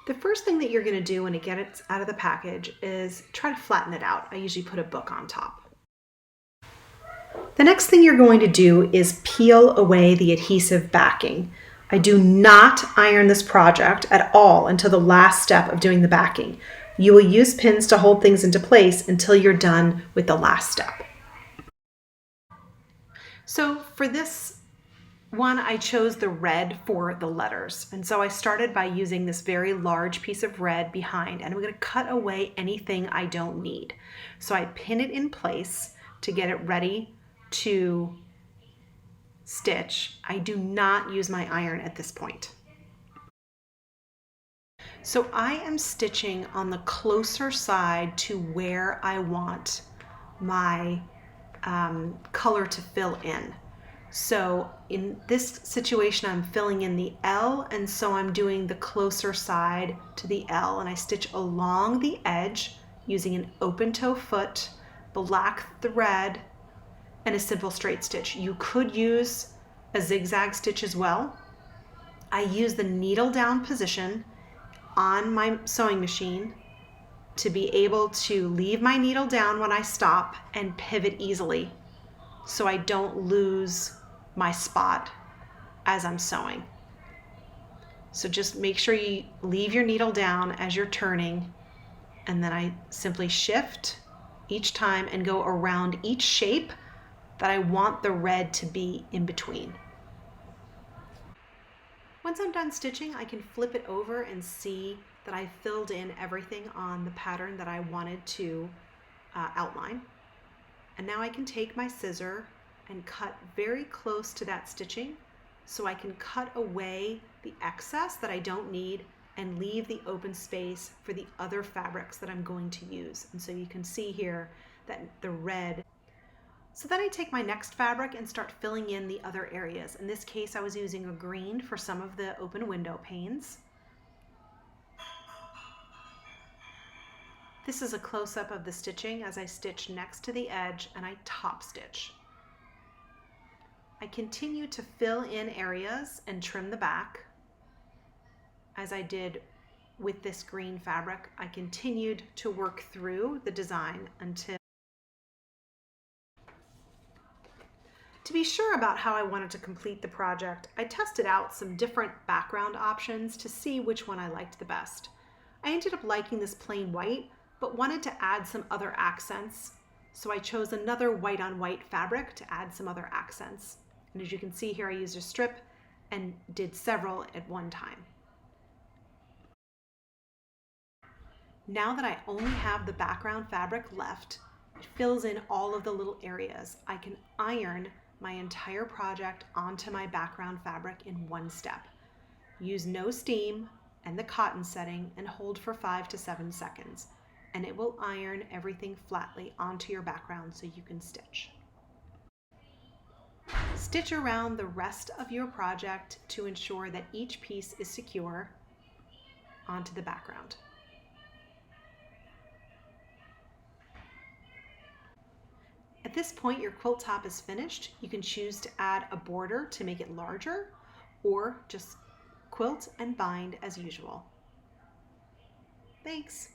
The first thing that you're going to do when it gets out of the package is try to flatten it out. I usually put a book on top. The next thing you're going to do is peel away the adhesive backing. I do not iron this project at all until the last step of doing the backing. You will use pins to hold things into place until you're done with the last step. So for this one, I chose the red for the letters. And so I started by using this very large piece of red behind, and I'm going to cut away anything I don't need. So I pin it in place to get it ready to stitch. I do not use my iron at this point. So I am stitching on the closer side to where I want my color to fill in. So in this situation, I'm filling in the L, and so I'm doing the closer side to the L, and I stitch along the edge using an open toe foot, black thread, and a simple straight stitch. You could use a zigzag stitch as well. I use the needle down position on my sewing machine to be able to leave my needle down when I stop and pivot easily so I don't lose my spot as I'm sewing. So just make sure you leave your needle down as you're turning, and then I simply shift each time and go around each shape that I want the red to be in between. Once I'm done stitching, I can flip it over and see that I filled in everything on the pattern that I wanted to outline. And now I can take my scissor and cut very close to that stitching so I can cut away the excess that I don't need and leave the open space for the other fabrics that I'm going to use. And so you can see here that the red. So then I take my next fabric and start filling in the other areas. In this case, I was using a green for some of the open window panes. This is a close-up of the stitching as I stitch next to the edge and I top stitch. I continue to fill in areas and trim the back. As I did with this green fabric, I continued to work through the design until. To be sure about how I wanted to complete the project, I tested out some different background options to see which one I liked the best. I ended up liking this plain white, but wanted to add some other accents. So I chose another white on white fabric to add some other accents. And as you can see here, I used a strip and did several at one time. Now that I only have the background fabric left, it fills in all of the little areas. I can iron my entire project onto my background fabric in one step. Use no steam and the cotton setting and hold for 5 to 7 seconds. And it will iron everything flatly onto your background so you can stitch. Stitch around the rest of your project to ensure that each piece is secure onto the background. At this point, your quilt top is finished. You can choose to add a border to make it larger, or just quilt and bind as usual. Thanks.